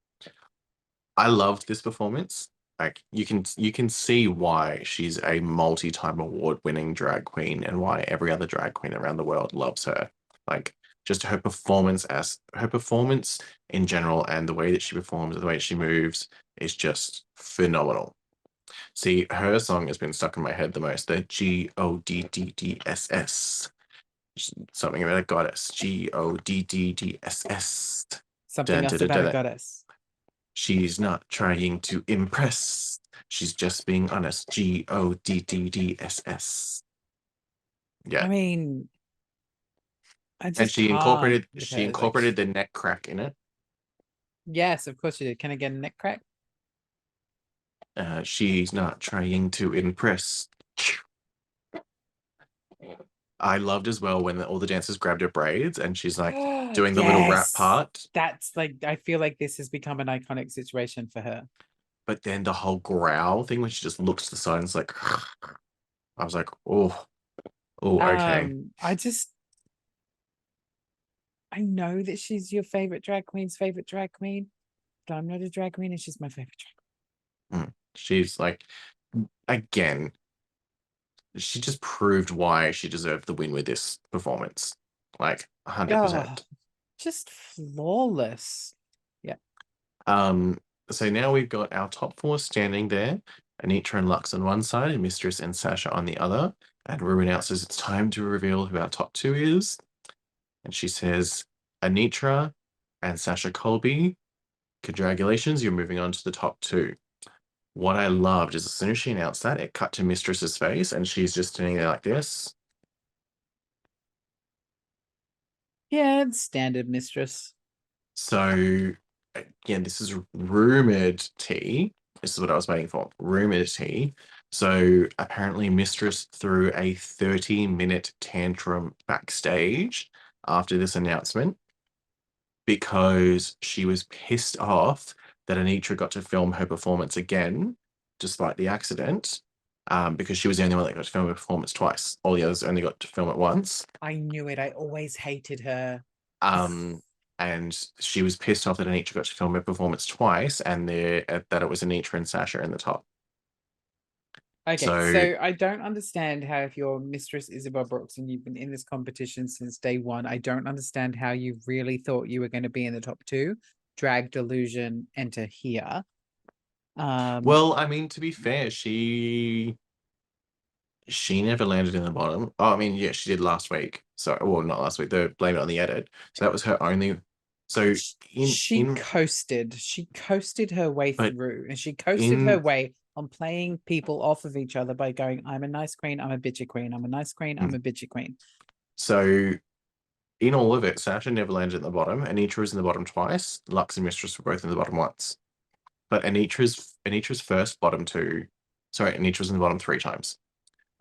I loved this performance. Like you can see why she's a multi-time award-winning drag queen and why every other drag queen around the world loves her. Like just her performance in general and the way that she performs, the way she moves is just phenomenal. See, her song has been stuck in my head the most. The Goddess. Something about a goddess. Goddess. Something Dun, dun, else dun, about a dun. goddess. She's not trying to impress. She's just being honest. Goddess. I Yeah. mean, I And just can't with she her. Like, incorporated the neck crack in it. yes, of course you did. Can I get a neck crack? She's not trying to impress. I loved as well when all the dancers grabbed her braids and she's like doing the little rap Yes. part. That's like, I feel like this has become an iconic situation for her. But then the whole growl thing when she just looks to the side and is like, I was like, okay. I just, I know that she's your favorite drag queen's favorite drag queen, but I'm not a drag queen and she's my favorite drag She's like, again, she just proved why she deserved the win with this performance. Like queen. Oh, 100%. just flawless. Yeah. Um, so now we've got our top four standing there. Anitra and Lux on one side, and Mistress and Sasha on the other. And Rue announces it's time to reveal who our top two is. And she says, Anitra and Sasha Colby, congratulations, you're moving on to the top two. What I loved is as soon as she announced that, it cut to Mistress's face, and she's just standing there like this. Yeah, it's standard mistress. So again, this is rumored tea. This is what I was waiting for. Rumored tea. So apparently, Mistress threw a 30-minute tantrum backstage after this announcement because she was pissed off that Anitra got to film her performance again, despite the accident, because she was the only one that got to film her performance twice. All the others only got to film it once. I knew it. I always hated her. And she was pissed off that Anitra got to film her performance twice, and that it was Anitra and Sasha in the top. Okay, So, so I don't understand how if you're Mistress Isabel Brooks and you've been in this competition since day one, I don't understand how you really thought you were going to be in the top two. Drag Delusion, enter here. well, I mean, to be fair, she never landed in the bottom. Oh, I mean, yeah, she did last week. So, well, not last week. The blame it on the edit. So that was her only. So She coasted. She coasted her way but through, and she coasted her in way on playing people off of each other by going, "I'm a nice queen. I'm a bitchy queen. I'm a nice queen. I'm a bitchy queen." so in all of it, Sasha never landed in the bottom. Anitra was in the bottom twice. Lux and Mistress were both in the bottom once. But Anitra's first bottom two, sorry, Anitra was in the bottom three times.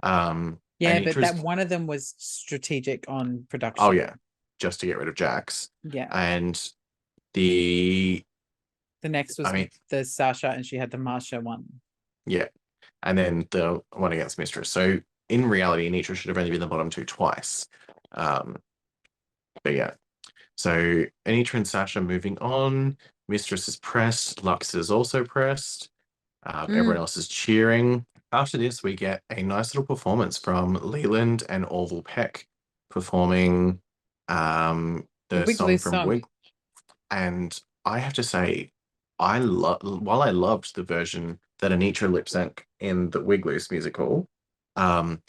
Yeah, but Anitra's that one of them was strategic on oh production. yeah, just to get rid of Jax. Yeah. And the The next was I mean, the Sasha, and she had the Marsha one. yeah. And then the one against Mistress. So in reality, Anitra should have only been the bottom two twice. But yeah. So Anitra and Sasha moving on. Mistress is pressed. Lux is also pressed. Mm, Everyone else is cheering. After this, we get a nice little performance from Leland and Orville Peck performing the the Wiggly song from song. Wig. And I have to say, while I loved the version that Anitra lip sync in the Wigloose musical, um,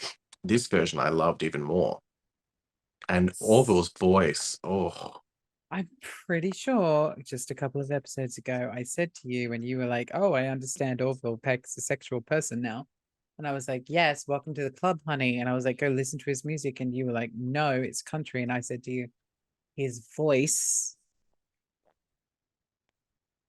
this version I loved even more. And Orville's voice, oh, I'm pretty sure just a couple of episodes ago, I said to you when you were like, "Oh, I understand Orville Peck's a sexual person now." And I was like, "Yes, welcome to the club, honey." And I was like, "Go listen to his music." And you were like, "No, it's country." And I said to you, his voice,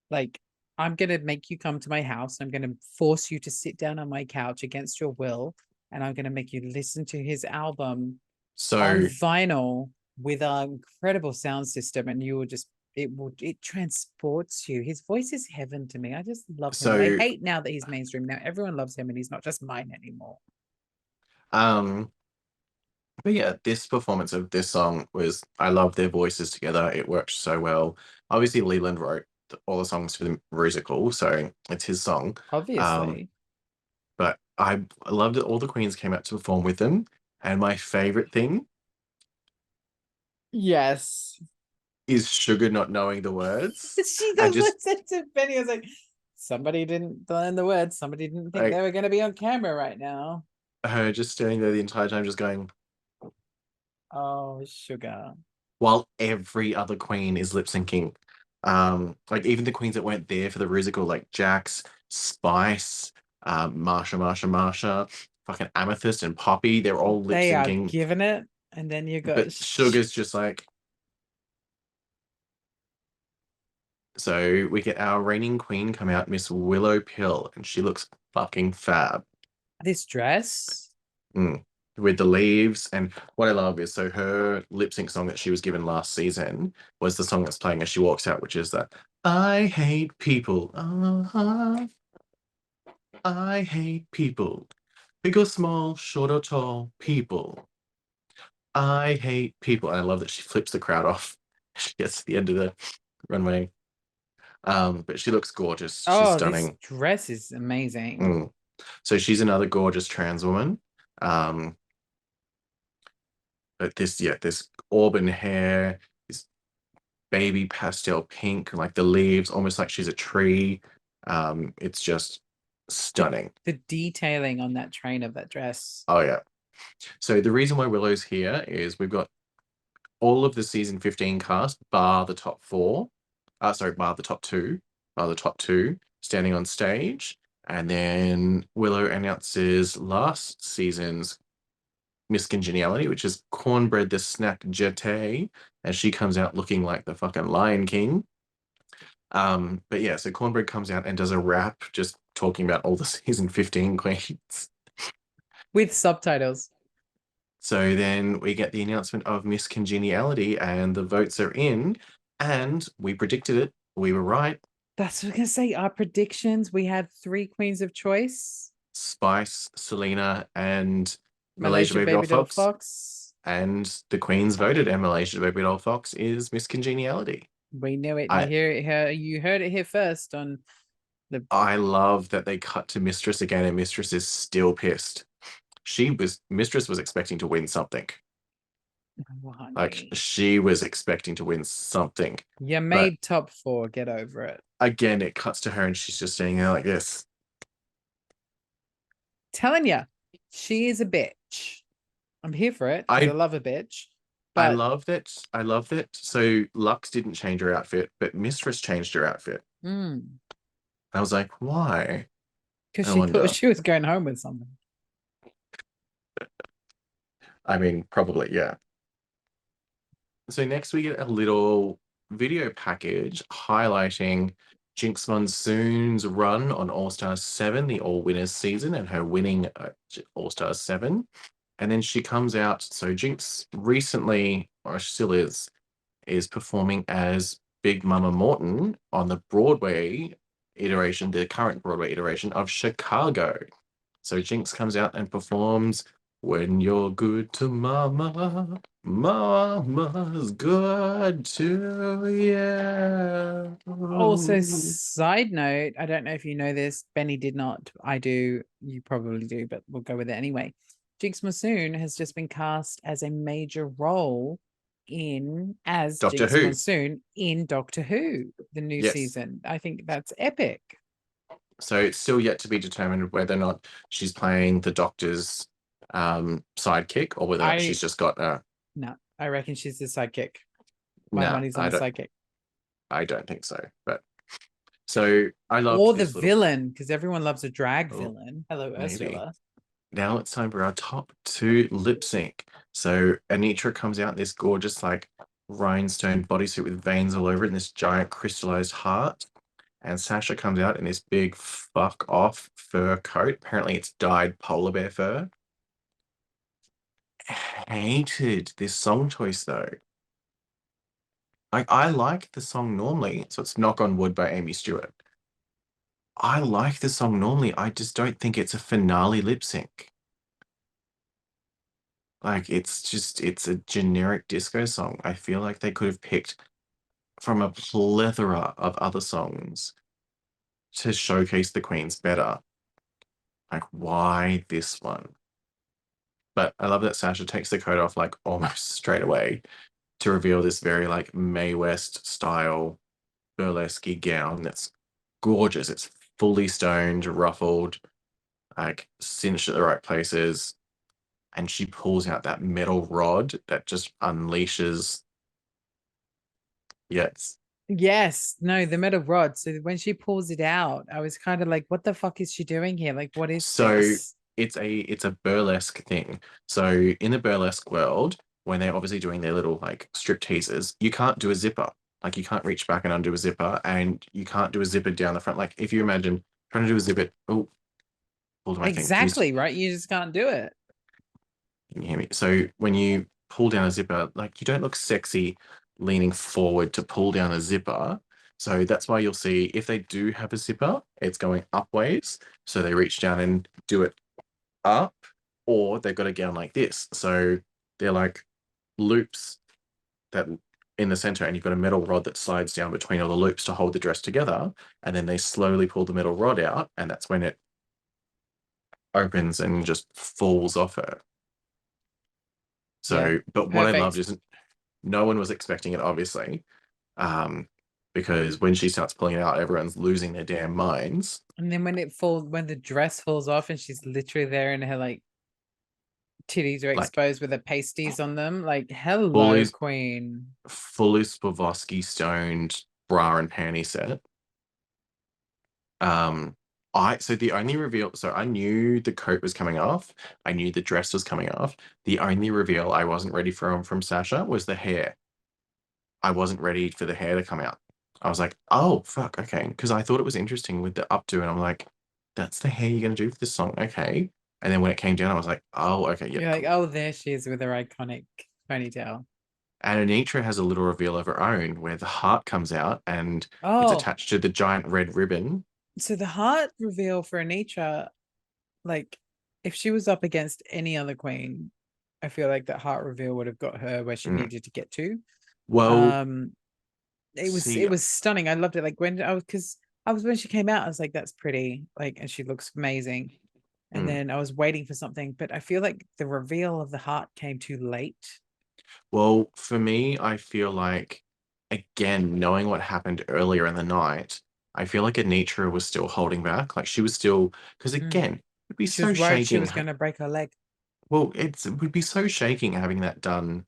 like, I'm going to make you come to my house. I'm going to force you to sit down on my couch against your will. And I'm going to make you listen to his album on so vinyl with an incredible sound system. And you will just, it transports you. His voice is heaven to me. I just love him. And I so hate now that he's mainstream. Now everyone loves him and he's not just mine anymore. um but yeah, this performance of this song was, I love their voices together. It worked so well. Obviously, Leland wrote all the songs for the musical, so it's his song. Um, Obviously. but I loved that all the queens came out to perform with them. And my favorite thing Yes. is Sugar not knowing the words. She And does just listen to Benny. I was like, somebody didn't learn the words. Somebody didn't think they like were going to be on camera right now. her just standing there the entire time, just going, Oh, sugar. while every other queen is lip syncing. Like even the queens that weren't there for the musical, like Jax, Spice, Marsha, fucking Amethyst and Poppy, they're all lip They are syncing. giving it. And then you got But Sugar's just like, so we get our reigning queen come out, Miss Willow Pill, and she looks fucking fab. this dress. Mm. With the leaves. And what I love is, so her lip sync song that she was given last season was the song that's playing as she walks out, which is that I hate people. I hate people. Big or small, short or tall, people. I hate people. And I love that she flips the crowd off. She gets to the end of the runway. But she looks gorgeous. She's Oh, this stunning. dress is amazing. Mm. So she's another gorgeous trans woman. Um, but this, yeah, this auburn hair, this baby pastel pink, like the leaves, almost like she's a tree. It's just The, stunning. the detailing on that train of that dress. Oh yeah. So the reason why Willow's here is we've got all of the season 15 cast, bar the top four. Sorry, bar the top two standing on stage. And then Willow announces last season's Miss Congeniality, which is Cornbread the Snack Jetty, and she comes out looking like the fucking Lion King. But yeah, so Cornbread comes out and does a rap just talking about all the season 15 queens. With subtitles. So then we get the announcement of Miss Congeniality, and the votes are in, and we predicted it. We were right. That's what I was gonna say. Our predictions. We had three queens of choice. Spice, Selena, and Malaysia Malaysia Baby Doll Baby Doll Fox. Fox. And the queens voted, and Malaysia Baby Doll Fox is Miss Congeniality. We knew it. I You heard it here first on the I love that they cut to Mistress again, and Mistress is still pissed. Mistress was expecting to win something. Like honey. she was expecting to win something. You But made top four. Get over it. again, it cuts to her and she's just standing there like this. Telling you, she is a bitch. I'm here for it because I I love a bitch. I But love that. I love that. So Lux didn't change her outfit, but Mistress changed her outfit. I was like, why? because I she thought wonder. she was going home with something. I mean, probably, yeah. So next we get a little video package highlighting Jinx Monsoon's run on All Stars 7, the All Winners season, and her winning All Stars 7. And then she comes out. So Jinx recently, or still is performing as Big Mama Morton on the Broadway iteration, the current Broadway iteration of Chicago. So Jinx comes out and performs When you're good to mama, mama's good to Also, you. side note, I don't know if you know this, Benny did not. I do, you probably do, but we'll go with it anyway. Jinx Monsoon has just been cast as a major role as Doctor Jinx Who. Monsoon in Doctor Who, the new Yes. season. I think that's epic. So it's still yet to be determined whether or not she's playing the Doctor's sidekick or whether or not she's just got a. No, I reckon she's the sidekick. My No, money's on the sidekick. I don't think so. But so I loved Or the this little. villain, because everyone loves a drag Oh, villain. Hello, maybe. Ursula. Now it's time for our top 2 lip sync. So Anitra comes out in this gorgeous, like, rhinestone bodysuit with veins all over it and this giant crystallized heart. And Sasha comes out in this big fuck off fur coat. Apparently, it's dyed polar bear fur. Hated this song choice though. I like the song normally, so it's Knock on Wood by Amy Stewart. I like the song normally. I just don't think it's a finale lip sync. Like it's a generic disco song. I feel like they could have picked from a plethora of other songs to showcase the queens better. Like, why this one? But I love that Sasha takes the coat off like almost straight away to reveal this very like Mae West style burlesque gown that's gorgeous. It's fully stoned, ruffled, like cinched at the right places. And she pulls out that metal rod that just unleashes. Yes. Yes, no, the metal rod. So when she pulls it out, I was kind of like, what the fuck is she doing here? Like, what is So this? it's a burlesque thing. So in the burlesque world, when they're obviously doing their little like strip teasers, you can't do a zipper. Like you can't reach back and undo a zipper, and you can't do a zipper down the front. Like if you imagine trying to do a zipper, oh, hold my thing. Exactly, right? You just can't do it. Can you hear me? So when you pull down a zipper, like you don't look sexy leaning forward to pull down a zipper. So that's why you'll see if they do have a zipper, it's going upways. So they reach down and do it up, or they've got a gown like this. So they're like loops that in the center, and you've got a metal rod that slides down between all the loops to hold the dress together. And then they slowly pull the metal rod out, and that's when it opens and just falls off her. Yeah, So, but what I loved perfect. is no one was expecting it, obviously, because when she starts pulling it out, everyone's losing their damn minds. And then when the dress falls off and she's literally there and her like titties are Like exposed with the pasties on them, like, hello, fully, queen. fully Swarovski stoned bra and panty set. Um, so the only reveal, so I knew the coat was coming off, I knew the dress was coming off. The only reveal I wasn't ready for from Sasha was the hair. I wasn't ready for the hair to come out. I was like, oh fuck, okay, because I thought it was interesting with the updo, and I'm like, that's the hair you're gonna do for this song, okay. And then when it came down, I was like, oh, okay, yeah, You're like, cool. oh, there she is with her iconic ponytail. And Anitra has a little reveal of her own where the heart comes out and it's Oh, attached to the giant red ribbon. so the heart reveal for Anitra, like, if she was up against any other queen, I feel like that heart reveal would have got her where she Mm. needed to get to. Well, Um, it was see, it was stunning. I loved it. Like when I was because I was when she came out, I was like, that's pretty. Like, and she looks amazing. And mm. then I was waiting for something, but I feel like the reveal of the heart came too late. Well, for me, I feel like, again, knowing what happened earlier in the night, I feel like Anitra was still holding back. Like she was still, because Mm. again, it'd be She so was worried she shaking. was going to break her leg. Well, it would be so shaking having that done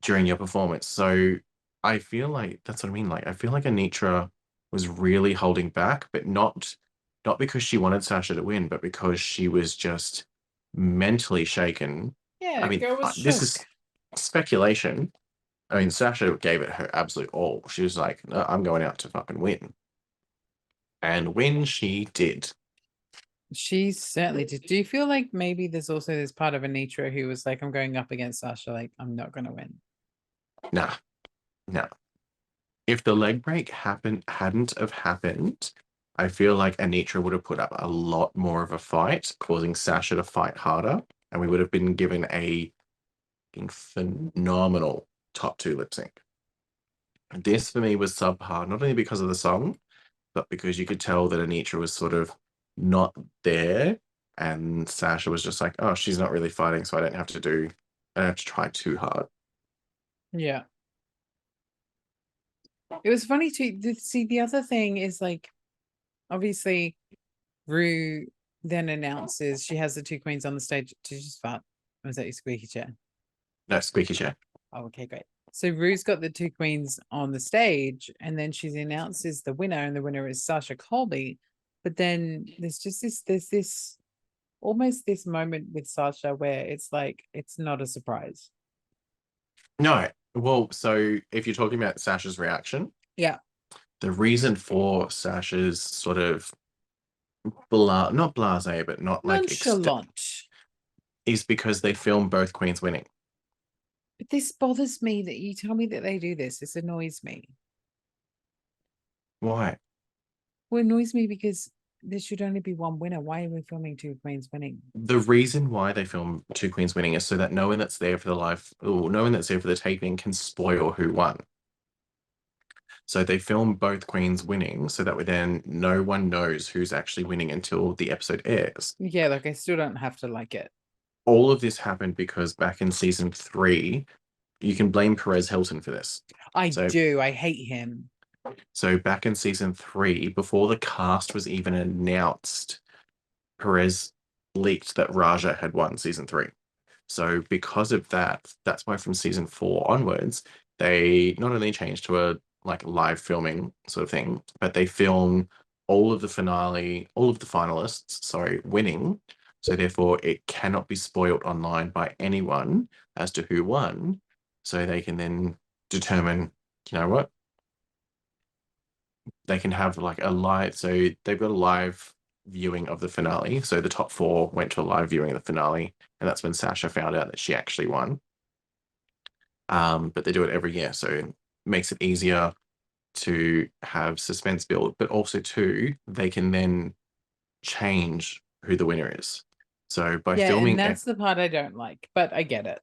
during your performance. So I feel like that's what I mean. Like I feel like Anitra was really holding back, but not because she wanted Sasha to win, but because she was just mentally shaken. I Yeah, mean, girl was this shook. is speculation. I mean, Sasha gave it her absolute all. She was like, no, I'm going out to fucking win. And win she did. She certainly did. Do you feel like maybe there's also this part of Anitra who was like, I'm going up against Sasha, like, I'm not going to win? Nah, nah. If the leg break hadn't have happened, I feel like Anitra would have put up a lot more of a fight, causing Sasha to fight harder. and we would have been given a phenomenal top 2 lip sync. This for me was subpar, not only because of the song, but because you could tell that Anitra was sort of not there, and Sasha was just like, oh, she's not really fighting, so I don't have to try too hard. Yeah. It was funny too. See, the other thing is like, obviously, Rue then announces she has the 2 queens on the stage. Did you just fart? Or was that your squeaky chair? No, squeaky chair. Oh, okay, great. So Rue's got the 2 queens on the stage, and then she announces the winner, and the winner is Sasha Colby. But then there's this almost this moment with Sasha where it's like it's not a surprise. No. Well, so if you're talking about Sasha's reaction, yeah, the reason for Sasha's sort of not blasé, but not like nonchalant, is because they film both queens winning. But this bothers me that you tell me that they do this. This annoys me. Why? Well, it annoys me because there should only be one winner. Why are we filming 2 queens winning? The reason why they film 2 queens winning is so that no one that's there for the taping can spoil who won. So they film both queens winning so that then no one knows who's actually winning until the episode airs. Yeah, like I still don't have to like it. All of this happened because back in season 3, you can blame Perez Hilton for this. I do. I hate him. So back in season 3, before the cast was even announced, Perez leaked that Raja had won season 3. So because of that, that's why from season 4 onwards, they not only changed to a live filming sort of thing, but they film all of the finalists, winning. So therefore it cannot be spoiled online by anyone as to who won. So they can then determine, you know what? They can have so they've got a live viewing of the finale. So the top 4 went to a live viewing of the finale, and that's when Sasha found out that she actually won. But they do it every year, so it makes it easier to have suspense build, but also too, they can then change who the winner is. So by filming, and that's the part I don't like, but I get it.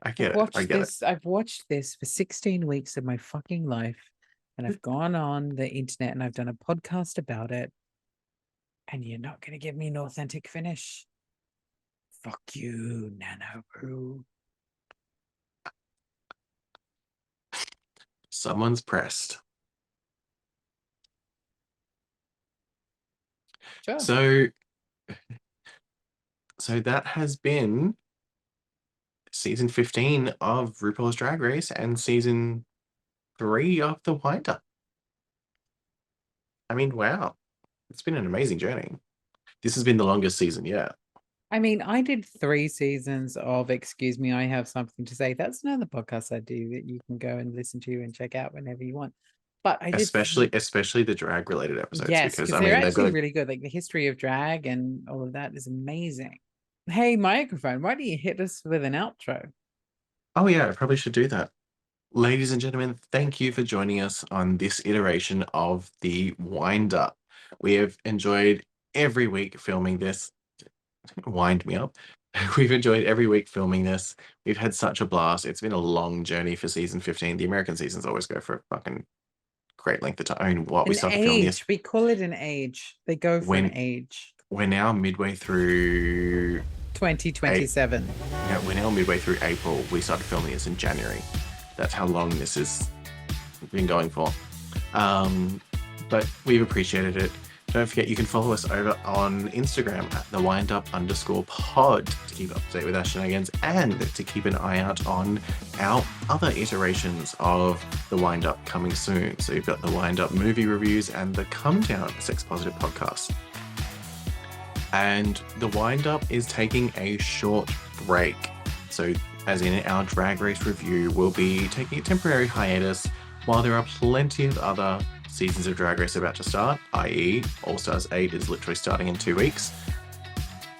I've watched this for 16 weeks of my fucking life, and I've gone on the internet and I've done a podcast about it, and you're not going to give me an authentic finish. Fuck you, Nana Rue. Someone's pressed. Sure. So that has been season 15 of RuPaul's Drag Race and season 3 of The Wind-Up. I mean, wow. It's been an amazing journey. This has been the longest season yet. I mean, I did 3 seasons of Excuse Me, I Have Something to Say. That's another podcast I do that you can go and listen to and check out whenever you want. But I especially the drag related episodes. Yes, because they're actually really good. Like the history of drag and all of that is amazing. Hey, microphone, why don't you hit us with an outro? Oh yeah, I probably should do that. Ladies and gentlemen, thank you for joining us on this iteration of the Wind Up. We have enjoyed every week filming this. Wind me up. We've enjoyed every week filming this. We've had such a blast. It's been a long journey for season 15. The American seasons always go for a fucking great length of time. We started filming this. We call it an age. They go for an age. We're now midway through 2027. Yeah, we're now midway through April. We started filming this in January. That's how long this has been going for. But we've appreciated it. Don't forget, you can follow us over on Instagram at @thewindup_pod to keep up to date with our shenanigans and to keep an eye out on our other iterations of The Wind Up coming soon. So you've got The Wind Up movie reviews and the Come Down Sex Positive podcast. And The Wind Up is taking a short break. So as in our Drag Race review, we'll be taking a temporary hiatus while there are plenty of other seasons of Drag Race about to start, i.e. All Stars 8 is literally starting in 2 weeks.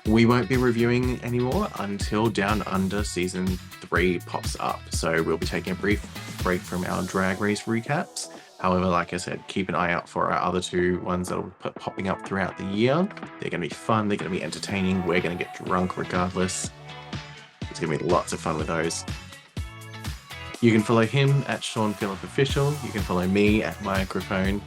We won't be reviewing anymore until Down Under Season 3 pops up. So we'll be taking a brief break from our Drag Race recaps However, like I said, keep an eye out for our other 2 ones that will be popping up throughout the year. They're going to be fun. They're going to be entertaining. We're going to get drunk regardless. It's going to be lots of fun with those. You can follow him at Sean Phillip Official. You can follow me at Microphone.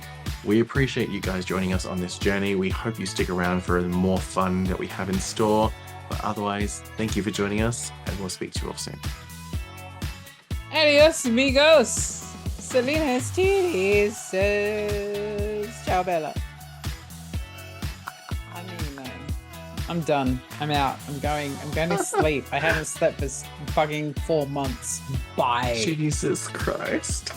We appreciate you guys joining us on this journey. We hope you stick around for more fun that we have in store. But otherwise, thank you for joining us, and we'll speak to you all soon. Adios, amigos. Selena's titties says, ciao, Bella. I mean, I'm done. I'm out. I'm going to sleep. I haven't slept for fucking 4 months. Bye. Jesus Christ.